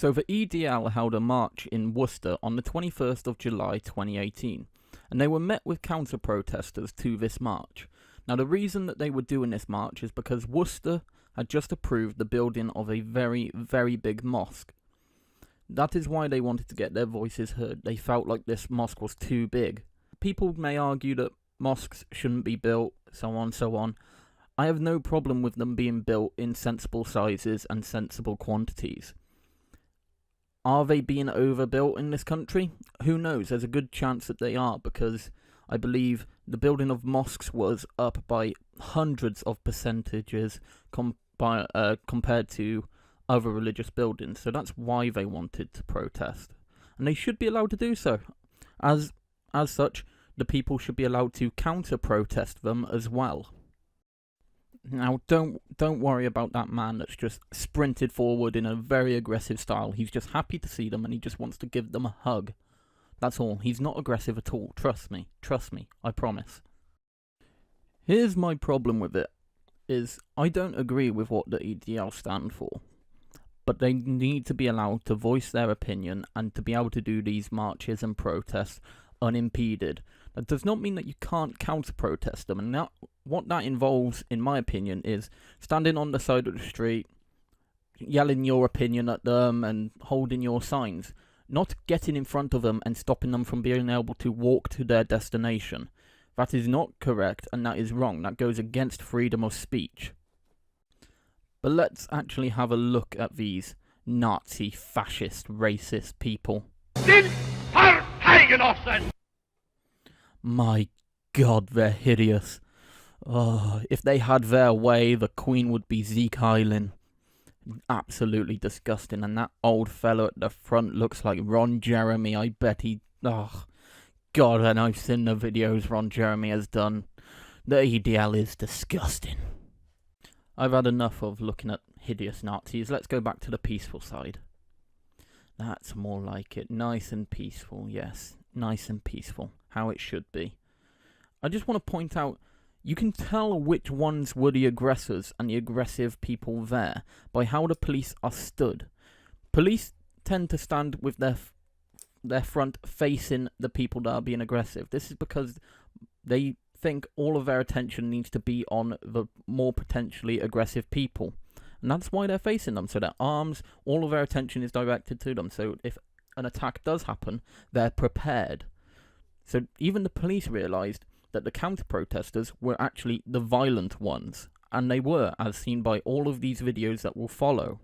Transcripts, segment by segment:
So the EDL held a march in Worcester on the 21st of July 2018, and they were met with counter-protesters to this march. Now the reason that they were doing this march is because Worcester had just approved the building of a very, very big mosque. That is why they wanted to get their voices heard. They felt like this mosque was too big. People may argue that mosques shouldn't be built, so on, so on. I have no problem with them being built in sensible sizes and sensible quantities. Are they being overbuilt in this country? Who knows? There's a good chance that they are, because I believe the building of mosques was up by hundreds of percentages compared to other religious buildings. So that's why they wanted to protest. And they should be allowed to do so. As such, the people should be allowed to counter-protest them as well. Now, don't worry about that man that's just sprinted forward in a very aggressive style. He's just happy to see them and he just wants to give them a hug. That's all. He's not aggressive at all. Trust me, I promise. Here's my problem with it, is I don't agree with what the EDL stand for. But they need to be allowed to voice their opinion and to be able to do these marches and protests unimpeded. That does not mean that you can't counter-protest them, and what that involves, in my opinion, is standing on the side of the street, yelling your opinion at them and holding your signs, not getting in front of them and stopping them from being able to walk to their destination. That is not correct, and that is wrong. That goes against freedom of speech. But let's actually have a look at these Nazi, fascist, racist people. My God, they're hideous. Oh, if they had their way, the Queen would be Zeke Hyland. Absolutely disgusting. And that old fellow at the front looks like Ron Jeremy. I bet he... Oh, God, and I've seen the videos Ron Jeremy has done. The EDL is disgusting. I've had enough of looking at hideous Nazis. Let's go back to the peaceful side. That's more like it. Nice and peaceful, yes. Nice and peaceful. How it should be. I just want to point out, you can tell which ones were the aggressors and the aggressive people there by how the police are stood. Police tend to stand with their front facing the people that are being aggressive. This is because they think all of their attention needs to be on the more potentially aggressive people. And that's why they're facing them. So their arms, all of their attention is directed to them. So if an attack does happen, they're prepared. So even the police realised that the counter-protesters were actually the violent ones. And they were, as seen by all of these videos that will follow.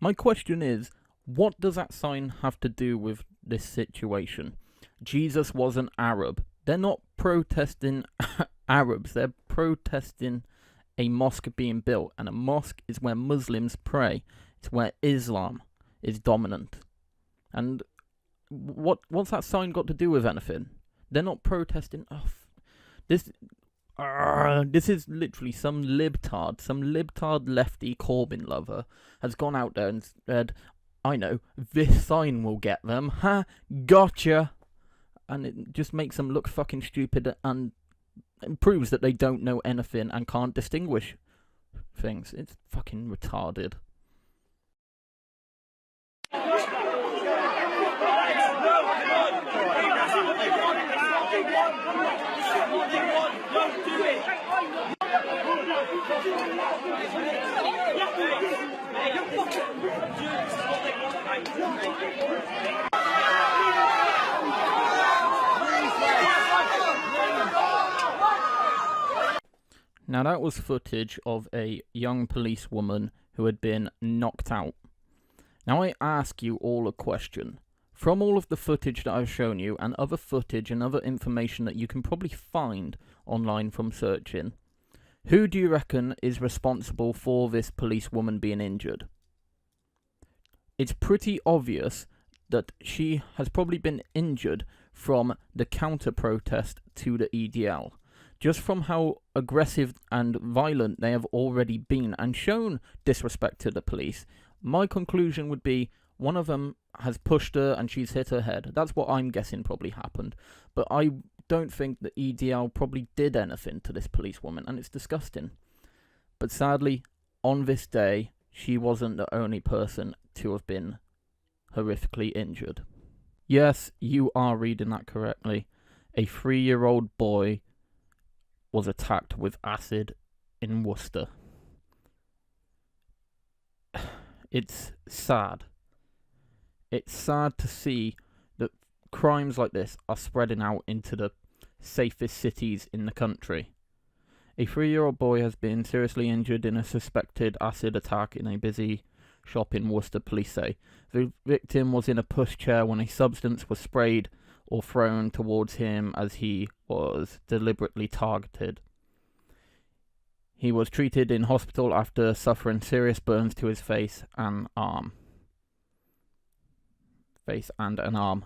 My question is, what does that sign have to do with this situation? Jesus was an Arab. They're not protesting Arabs, they're protesting a mosque being built, and a mosque is where Muslims pray. It's where Islam is dominant. And what's that sign got to do with anything? They're not protesting... This is literally some libtard lefty Corbyn lover has gone out there and said, I know, this sign will get them, ha, gotcha, and it just makes them look fucking stupid and proves that they don't know anything and can't distinguish things. It's fucking retarded. Now that was footage of a young policewoman who had been knocked out. Now I ask you all a question. From all of the footage that I've shown you, and other footage and other information that you can probably find online from searching, who do you reckon is responsible for this policewoman being injured? It's pretty obvious that she has probably been injured from the counter-protest to the EDL. Just from how aggressive and violent they have already been and shown disrespect to the police, my conclusion would be one of them has pushed her and she's hit her head. That's what I'm guessing probably happened. But I don't think the EDL probably did anything to this policewoman, and it's disgusting. But sadly, on this day, she wasn't the only person to have been horrifically injured. Yes, you are reading that correctly. A 3-year-old boy was attacked with acid in Worcester. It's sad. It's sad to see that crimes like this are spreading out into the safest cities in the country. A 3-year-old boy has been seriously injured in a suspected acid attack in a busy shop in Worcester, police say. The victim was in a pushchair when a substance was sprayed or thrown towards him as he was deliberately targeted. He was treated in hospital after suffering serious burns to his face and an arm,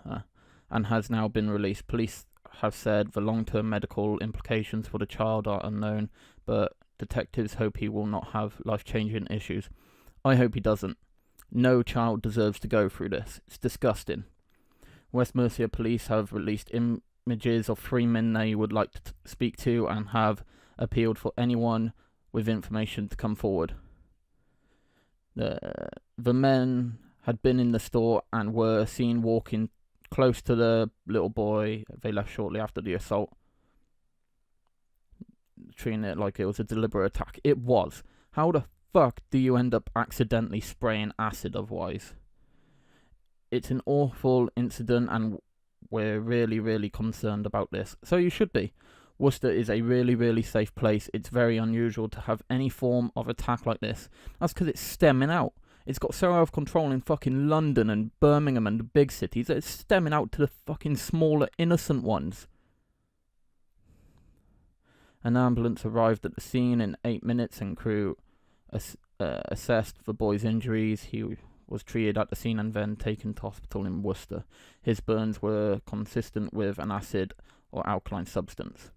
and has now been released. Police have said the long-term medical implications for the child are unknown, but detectives hope he will not have life-changing issues. I hope he doesn't. No child deserves to go through this. It's disgusting. West Mercia police have released images of 3 men they would like to speak to and have appealed for anyone with information to come forward. The men had been in the store and were seen walking close to the little boy. They left shortly after the assault, treating it like it was a deliberate attack. It was. How the fuck do you end up accidentally spraying acid otherwise? It's an awful incident and we're really, really concerned about this. So you should be. Worcester is a really, really safe place. It's very unusual to have any form of attack like this. That's because it's stemming out. It's got so out of control in fucking London and Birmingham and the big cities that it's stemming out to the fucking smaller, innocent ones. An ambulance arrived at the scene in 8 minutes and crew assessed the boy's injuries. He was treated at the scene and then taken to hospital in Worcester. His burns were consistent with an acid or alkaline substance.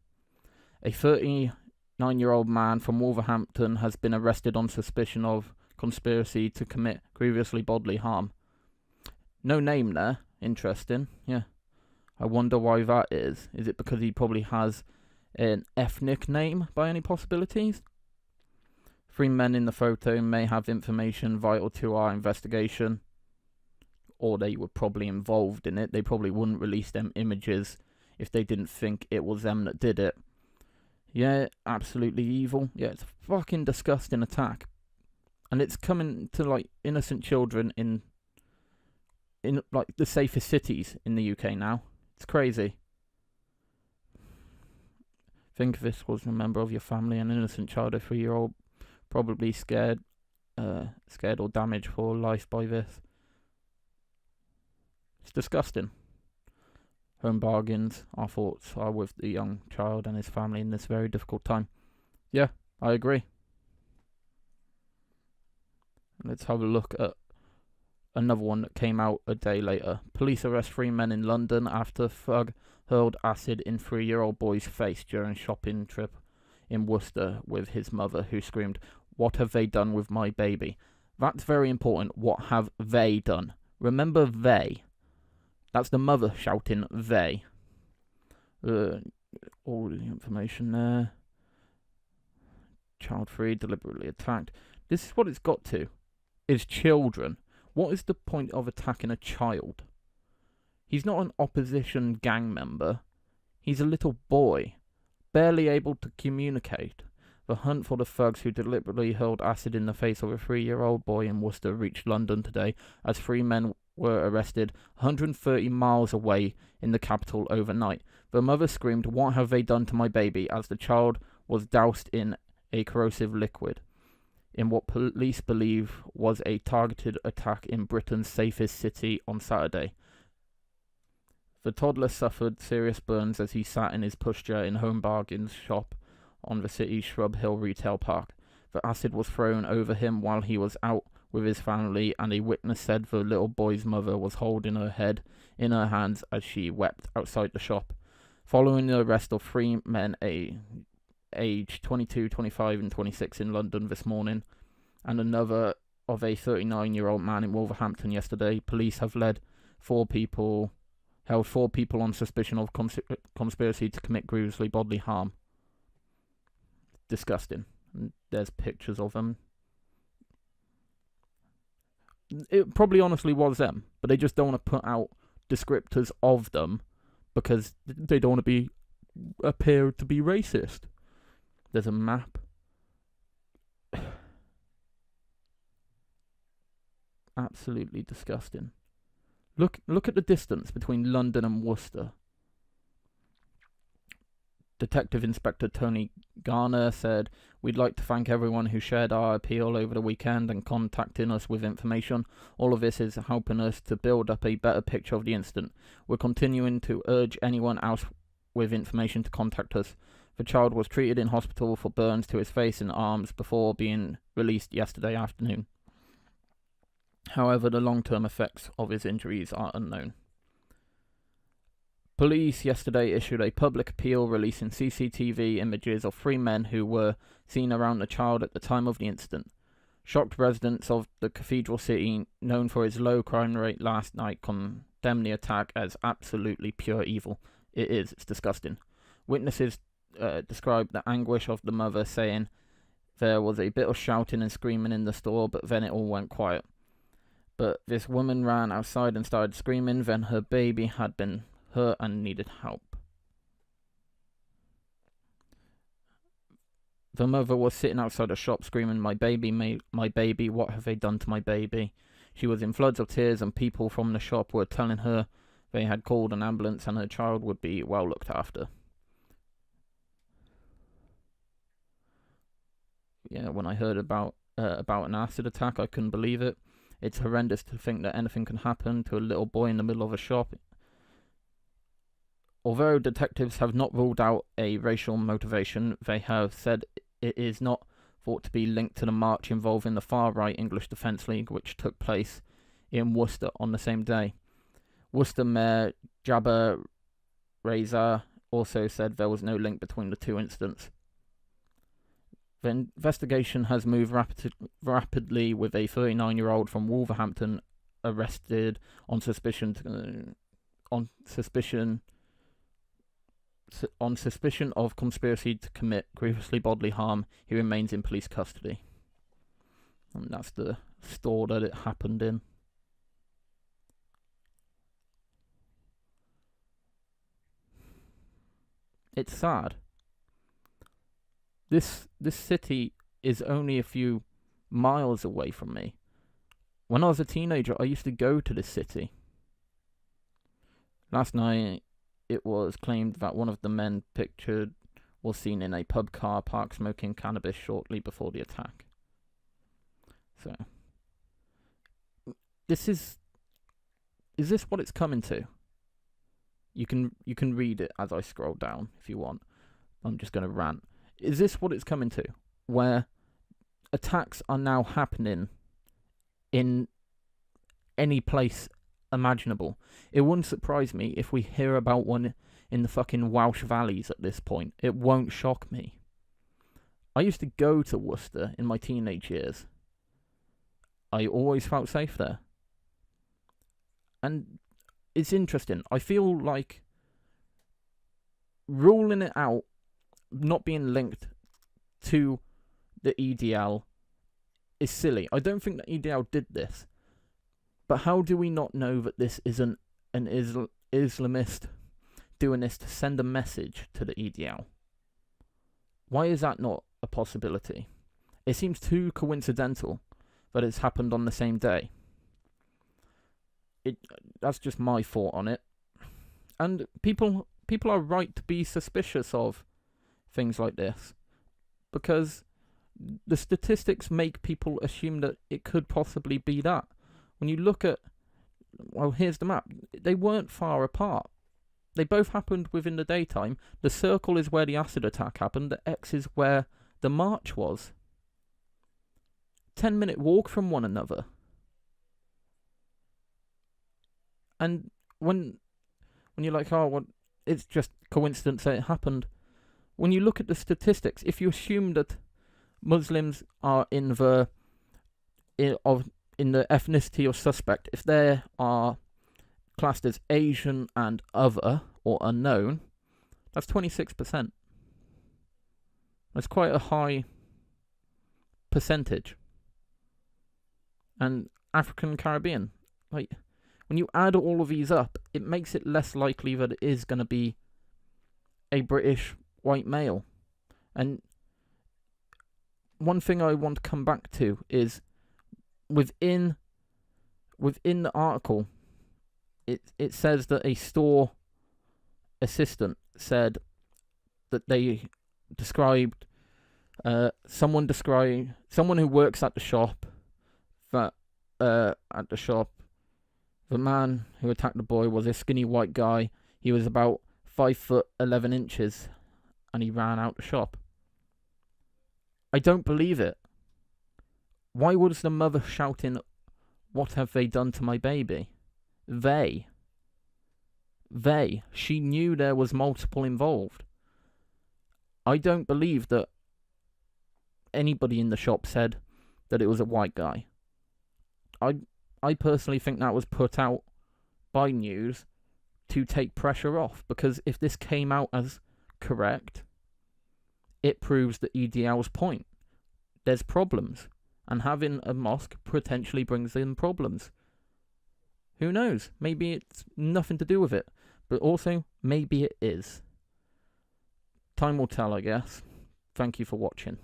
A 39-year-old man from Wolverhampton has been arrested on suspicion of conspiracy to commit grievously bodily harm. No name there. Interesting. Yeah. I wonder why that is. Is it because he probably has an ethnic name by any possibilities? 3 men in the photo may have information vital to our investigation, or they were probably involved in it. They probably wouldn't release them images if they didn't think it was them that did it. Yeah, absolutely evil. Yeah, it's a fucking disgusting attack. And it's coming to, like, innocent children in like, the safest cities in the UK now. It's crazy. Think if this was a member of your family, an innocent child, a 3-year-old, probably scared or damaged for life by this. It's disgusting. Home bargains. Our thoughts are with the young child and his family in this very difficult time. Yeah, I agree. Let's have a look at another one that came out a day later. Police arrest 3 men in London after thug hurled acid in 3-year-old boy's face during shopping trip in Worcester with his mother, who screamed, "What have they done with my baby?" That's very important. What have they done? Remember they. That's the mother shouting they. All the information there. Child 3 deliberately attacked. This is what it's got to. Is children. What is the point of attacking a child? He's not an opposition gang member. He's a little boy, barely able to communicate. The hunt for the thugs who deliberately hurled acid in the face of a 3-year-old boy in Worcester reached London today as 3 men were arrested 130 miles away in the capital overnight. The mother screamed, "What have they done to my baby?" as the child was doused in a corrosive liquid. in what police believe was a targeted attack in Britain's safest city on Saturday. The toddler suffered serious burns as he sat in his pushchair in Home Bargains shop on the city's Shrub Hill retail park. The acid was thrown over him while he was out with his family, and a witness said the little boy's mother was holding her head in her hands as she wept outside the shop. Following the arrest of 3 men aged 22, 25 and 26 in London this morning, and another of a 39-year-old man in Wolverhampton yesterday, police have held 4 people on suspicion of conspiracy to commit grievously bodily harm. Disgusting. And there's pictures of them. It probably honestly was them, but they just don't want to put out descriptors of them because they don't want to appear to be racist. There's a map. Absolutely disgusting. Look at the distance between London and Worcester. Detective Inspector Tony Garner said, "We'd like to thank everyone who shared our appeal over the weekend and contacting us with information. All of this is helping us to build up a better picture of the incident. We're continuing to urge anyone else with information to contact us. The child was treated in hospital for burns to his face and arms before being released yesterday afternoon. However, the long-term effects of his injuries are unknown." Police yesterday issued a public appeal releasing CCTV images of 3 men who were seen around the child at the time of the incident. Shocked residents of the cathedral city, known for its low crime rate last night, condemned the attack as absolutely pure evil. It's disgusting. Witnesses described the anguish of the mother, saying there was a bit of shouting and screaming in the store, but then it all went quiet. But this woman ran outside and started screaming, then her baby had been hurt and needed help. The mother was sitting outside a shop screaming, my baby, what have they done to my baby?" She was in floods of tears, and people from the shop were telling her they had called an ambulance and her child would be well looked after. Yeah, when I heard about an acid attack, I couldn't believe it. It's horrendous to think that anything can happen to a little boy in the middle of a shop. Although detectives have not ruled out a racial motivation, they have said it is not thought to be linked to the march involving the far-right English Defence League, which took place in Worcester on the same day. Worcester Mayor Jabba Reza also said there was no link between the 2 incidents. The investigation has moved rapidly, with a 39-year-old from Wolverhampton arrested on suspicion of conspiracy to commit grievously bodily harm. He remains in police custody. And that's the store that it happened in. It's sad. This city is only a few miles away from me. When I was a teenager, I used to go to this city. Last night, it was claimed that one of the men pictured was seen in a pub car park smoking cannabis shortly before the attack. So, is this what it's coming to? You can read it as I scroll down if you want. I'm just going to rant. Is this what it's coming to? Where attacks are now happening in any place imaginable. It wouldn't surprise me if we hear about one in the fucking Welsh valleys at this point. It won't shock me. I used to go to Worcester in my teenage years. I always felt safe there. And it's interesting. I feel like ruling it out, not being linked to the EDL, is silly. I don't think the EDL did this. But how do we not know that this isn't an Islamist doing this to send a message to the EDL? Why is that not a possibility? It seems too coincidental that it's happened on the same day. That's just my thought on it. And people are right to be suspicious of things like this, because the statistics make people assume that it could possibly be that. When you look at, well, here's the map. They weren't far apart. They both happened within the daytime. The circle is where the acid attack happened. The X is where the march was. 10-minute walk from one another. And when you're like, oh, well, it's just coincidence that it happened. When you look at the statistics, if you assume that Muslims are in the ethnicity of suspect, if they are classed as Asian and other or unknown, that's 26%. That's quite a high percentage. And African Caribbean, like, when you add all of these up, it makes it less likely that it is going to be a British white male. And one thing I want to come back to is within the article, it says that a store assistant said that they described someone who works at the shop the man who attacked the boy was a skinny white guy. He was about 5'11" and he ran out the shop. I don't believe it. Why was the mother shouting, "What have they done to my baby?" They. She knew there was multiple involved. I don't believe that anybody in the shop said that it was a white guy. I personally think that was put out by news to take pressure off, because if this came out as correct, it proves the EDL's point. There's problems, and having a mosque potentially brings in problems. Who knows? Maybe it's nothing to do with it, but also maybe it is. Time will tell, I guess. Thank you for watching.